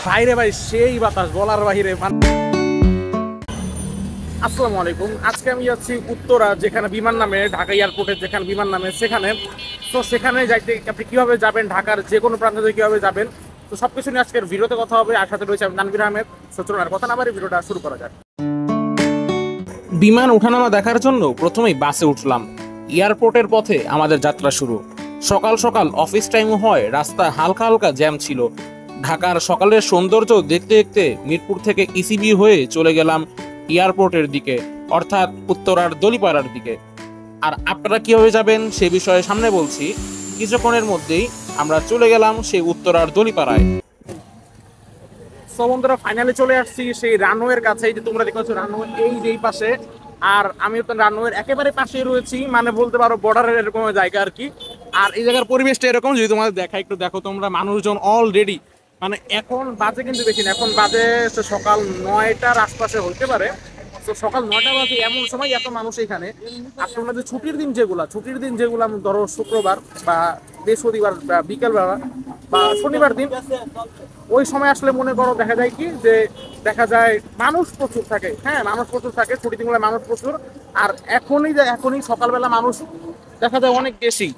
বাইরে ভাই সেই বাতাস বলার বাহিরে। আসসালামু আলাইকুম। আজকে আমি যাচ্ছি উত্তরা, যেখানে বিমান নামে, ঢাকা এয়ারপোর্টের যেখানে বিমান নামে সেখানে। তো সেখানে যাইতে আপনি কীভাবে যাবেন, ঢাকার যে কোনো প্রান্ত থেকে কীভাবে যাবেন, তো সব কিছু নিয়ে আজকের ভিডিওতে কথা হবে। আর সাথে রয়েছে আমি তানভীর আহমেদ। তো চলুন আর কথা না বাড়ি ভিডিওটা শুরু করা যাক। বিমান ওঠানামা দেখার জন্য প্রথমেই বাসে উঠলাম। এয়ারপোর্টের পথে আমাদের যাত্রা শুরু। সকাল সকাল অফিস টাইমও হয়, রাস্তা হালকা হালকা জ্যাম ছিল। ঢাকার সকালের সৌন্দর্য দেখতে দেখতে মিরপুর থেকে ইসিবি হয়ে চলে গেলাম এয়ারপোর্টের দিকে, অর্থাৎ উত্তরার দলিপাড়ার দিকে। আর আপনারা কিভাবে যাবেন সে বিষয়ে সামনে বলছি। কিছুক্ষণের মধ্যেই আমরা চলে গেলাম সেই উত্তরার দলিপাড়ায়। সো বন্ধুরা, ফাইনালি চলে আসছি সেই রানওয়ের কাছে। এই যে তোমরা দেখতে পাচ্ছ রানওয়ে এই যেই পাশে, আর আমি তো রানওয়ের একেবারে পাশেই রয়েছি, মানে বলতে পারো বর্ডারের এরকম জায়গা আর কি। আর এই জায়গার পরিবেশটা এরকম, যদি তোমাদের দেখা, একটু দেখো তোমরা, মানুষজন অলরেডি, মানে এখন বাজে কিন্তু বেশি না, এখন বাজে সকাল 9টার আশপাশে হতে পারে। তো সকাল 9টা বাজে, এমন সময় এত মানুষ এখানে। আসলে যে ছুটির দিন যেগুলো ধরো শুক্রবার বা বৃহস্পতিবার বা বিকেলবেলা বা শনিবার দিন, ওই সময় আসলে মনে করো দেখা যায় কি যে দেখা যায় মানুষ প্রচুর থাকে। হ্যাঁ, মানুষ প্রচুর থাকে, ছুটি দিনগুলো মানুষ প্রচুর। আর এখনই সকালবেলা মানুষ দেখা যায় অনেক বেশি।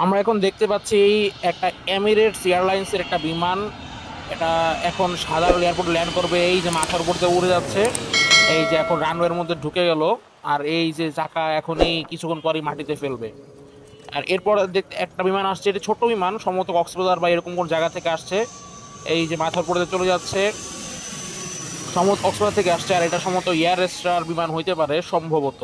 আমরা এখন দেখতে পাচ্ছি একটা এমিরেটস এয়ারলাইন্সের একটা বিমান। এটা এখন সাধারণ এয়ারপোর্টে ল্যান্ড করবে। এই যে মাথার উপর দিয়ে উড়ে যাচ্ছে, এই যে এখন রানওয়ের মধ্যে ঢুকে গেল। আর এই যে চাকা এখনই কিছুক্ষণ পরেই মাটিতে ফেলবে। আর এরপর একটা বিমান আসছে, এটা ছোট বিমান, সম্ভবত কক্সবাজার বা এরকম কোন জায়গা থেকে আসছে। এই যে মাথার উপর দিয়ে চলে যাচ্ছে, সম্ভবত কক্সবাজার থেকে আসছে। আর এটা সম্ভবত এয়ার এস্ট্রার বিমান হইতে পারে সম্ভবত।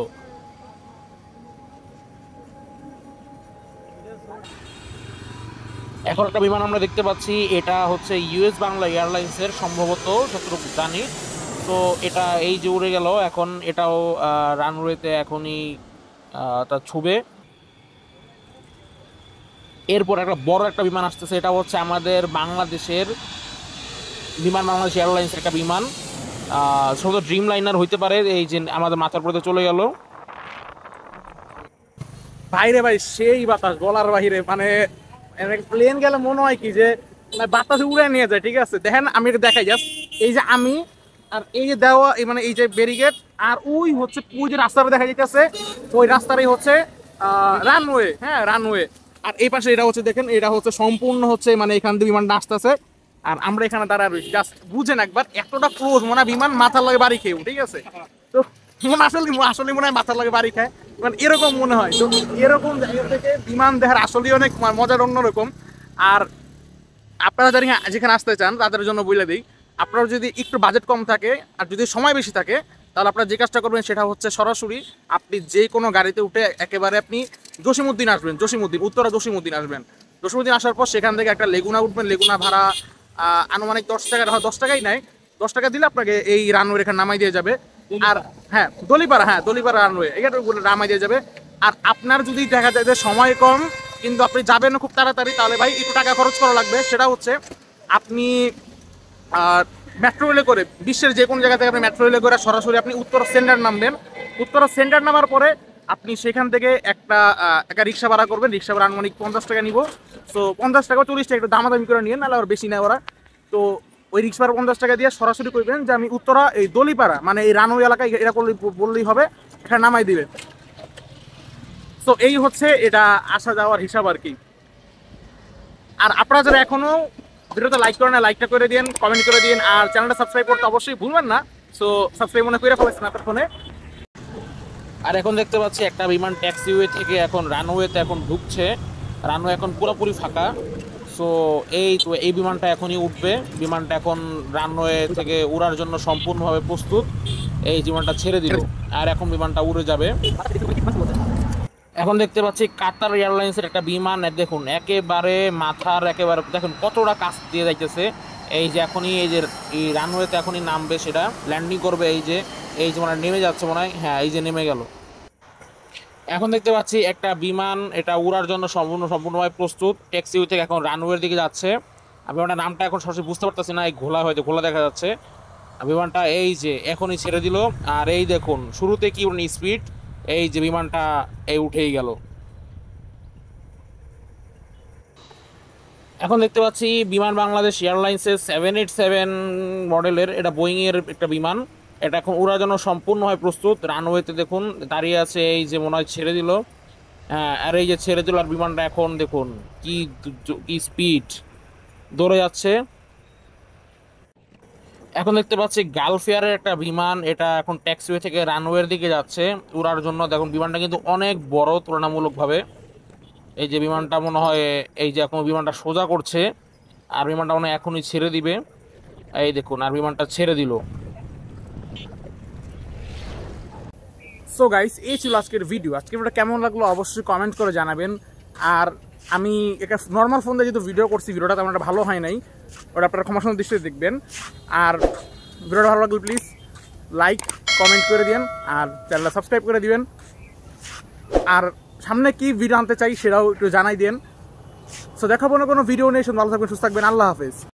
এখন একটা বিমান আমরা দেখতে পাচ্ছি, এটা হচ্ছে ইউএস বাংলা এয়ারলাইন্সের সম্ভবত, যতটুকু জানি। তো এটা এই যে উড়ে গেল, এখন এটাও রানওয়েতে এখনই তা ছুবে। এরপর একটা বড় একটা বিমান আসতেছে, এটা হচ্ছে আমাদের বাংলাদেশের বিমান, বাংলাদেশ এয়ারলাইন্সের একটা বিমান, সম্ভবত ড্রিম লাইনার হইতে পারে। এই যে আমাদের মাথার উপরে চলে গেল। বাইরে ভাই সেই বাতাস বলার বাহিরে, মানে প্লেন গেলে মনে হয় কি যে বাতাসে উড়ে নিয়ে যায়। ঠিক আছে, দেখেন আমি এটা দেখাই জাস্ট। এই যে আমি, আর এই যে দেওয়া, মানে এই যে ব্যারিকেড, আর ওই হচ্ছে ওই যে রাস্তাটা দেখা যাইতেছে, ওই রাস্তাটাই হচ্ছে রানওয়ে। হ্যাঁ, রানওয়ে। আর এই পাশে এটা হচ্ছে, দেখেন এটা হচ্ছে সম্পূর্ণ হচ্ছে, মানে এখান থেকে বিমানটা আসতেছে। আর আমরা এখানে দাঁড়ায় রয়েছি। জাস্ট বুঝেন একবার, এতটা ক্লোজ, মনে হয় বিমান মাথার লাগে বাড়ি খেয়েও। ঠিক আছে, তো আসলে মনে হয় মাথার লাগে বাড়ি খায়, মানে এরকম মনে হয়। তো এরকম জায়গা থেকে বিমান দেখার আসলে অনেক মজার, অন্যরকম। আর আপনারা যারা যেখানে আসতে চান তাদের জন্য বলে দিই, আপনার যদি একটু বাজেট কম থাকে আর যদি সময় বেশি থাকে, তাহলে আপনারা যে কাজটা করবেন সেটা হচ্ছে সরাসরি আপনি যে কোনো গাড়িতে উঠে একেবারে আপনি জসিমউদ্দিন আসবেন। উত্তরা জসিমউদ্দিন আসবেন। জসিমউদ্দিন আসার পর সেখান থেকে একটা লেগুনা উঠবেন। লেগুনা ভাড়া আনুমানিক 10 টাকা, হয় 10 টাকাই নেয়। 10 টাকা দিলে আপনাকে এই রানওয়ে এখানে নামাই দিয়ে যাবে। আর হ্যাঁ, দলিপাড়া রানওয়ে এটা নামাই দিয়ে যাবে। আর আপনার যদি দেখা যায় যে সময় কম কিন্তু আপনি যাবেন খুব তাড়াতাড়ি, তাহলে ভাই একটু টাকা খরচ করা লাগবে। সেটা হচ্ছে আপনি মেট্রো রেলে করে, বিশ্বের যে কোনো জায়গা থেকে আপনি মেট্রো রেলে করে সরাসরি আপনি উত্তরা সেন্টার নামবেন। উত্তরা সেন্টার নামার পরে আপনি সেখান থেকে একটা রিক্সা ভাড়া করবেন। রিক্সা ভাড়া আনুমানিক 50 টাকা নিব। সো 50 টাকা 40 টাকা একটু দামাদামি করে নিয়ে, নাহলে আর বেশি নেয় ওরা। তো ওই রিক্সা ভাড়া 50 টাকা দিয়ে সরাসরি করবেন যে আমি উত্তরা এই দলিপাড়া, মানে এই রানওয়ে এলাকায়, এটা বললেই হবে, এখানে নামাই দিবে। তো এই হচ্ছে এটা আসা যাওয়ার হিসাব আর কি। আর আপনারা যারা এখনো ভিডিওতে লাইক করেন না, লাইকটা করে দিন, কমেন্ট করে দিন, আর চ্যানেলটা সাবস্ক্রাইব করতে অবশ্যই ভুলবেন না। সো সাবস্ক্রাইব মনে করে ফেলেছেন আপনার ফোনে। আর এখন দেখতে পাচ্ছি একটা বিমান ট্যাক্সিওয়ে থেকে এখন রানওয়েতে এখন ঢুকছে। রানওয়ে এখন পুরোপুরি ফাঁকা। সো এই বিমানটা এখনই উঠবে। বিমানটা এখন রানওয়ে থেকে উড়ার জন্য সম্পূর্ণভাবে প্রস্তুত। এই বিমানটা ছেড়ে দিল, আর এখন বিমানটা উড়ে যাবে। এখন দেখতে পাচ্ছি কাতার এয়ারলাইন্সের একটা বিমান। দেখুন একেবারে মাথার একেবারে, দেখুন কতটা কাছ দিয়ে যাইতেছে। এই যে এখনই এই যে এই রানওয়েতে এখনই নামবে, সেটা ল্যান্ডিং করবে। এই যে মানে নেমে যাচ্ছে মনে হয়। হ্যাঁ, এই যে নেমে গেল। এখন দেখতে পাচ্ছি একটা বিমান, এটা উড়ার জন্য সম্পূর্ণভাবে প্রস্তুত। ট্যাক্সিওয়ে থেকে এখন রানওয়ের দিকে যাচ্ছে। আমি ওটার নামটা এখন সরাসরি বুঝতে পারতেছি না, এই ঘোলা দেখা যাচ্ছে। বিমানটা এই যে এখনই ছেড়ে দিল। আর এই দেখুন শুরুতে কি স্পিড, এই যে বিমানটা এই উঠেই গেল। এখন দেখতে পাচ্ছি বিমান বাংলাদেশ এয়ারলাইন্সের 787 মডেলের, এটা বোয়িংয়ের একটা বিমান। এটা এখন উড়ার জন্য সম্পূর্ণভাবে প্রস্তুত। রানওয়েতে দেখুন দাঁড়িয়ে আছে, এই যে মনে হয় ছেড়ে দিল। হ্যাঁ, আর এই যে ছেড়ে দিল, আর বিমানটা এখন দেখুন কি কি স্পিড দৌড়ে যাচ্ছে। এখন দেখতে পাচ্ছি গালফ এয়ারের একটা বিমান, এটা এখন ট্যাক্সিওয়ে থেকে রানওয়ের দিকে যাচ্ছে উড়ার জন্য। দেখুন বিমানটা কিন্তু অনেক বড় তুলনামূলকভাবে। এই যে বিমানটা মনে হয় এই যে এখন বিমানটা সোজা করছে, আর বিমানটা মনে হয় এখনই ছেড়ে দিবে। এই দেখুন, আর বিমানটা ছেড়ে দিল। সো গাইস, এই ছিল আজকের ভিডিও। আজকের ভিডিওটা কেমন লাগলো অবশ্যই কমেন্ট করে জানাবেন। আর আমি একটা নর্মাল ফোন দিয়ে যেহেতু ভিডিও করছি, ভিডিওটা তেমন একটা ভালো হয় নাই, ওটা আপনারা ক্ষমাসুন্দর দৃষ্টিতে দেখবেন। আর ভিডিওটা ভালো লাগলে প্লিজ লাইক কমেন্ট করে দিন, আর চ্যানেলটা সাবস্ক্রাইব করে দিবেন। আর সামনে কি ভিডিও আনতে চাই সেটাও একটু জানাই দেন। সো দেখাবো না কোনো ভিডিও নেই। ভালো থাকবেন, সুস্থ থাকবেন। আল্লাহ হাফেজ।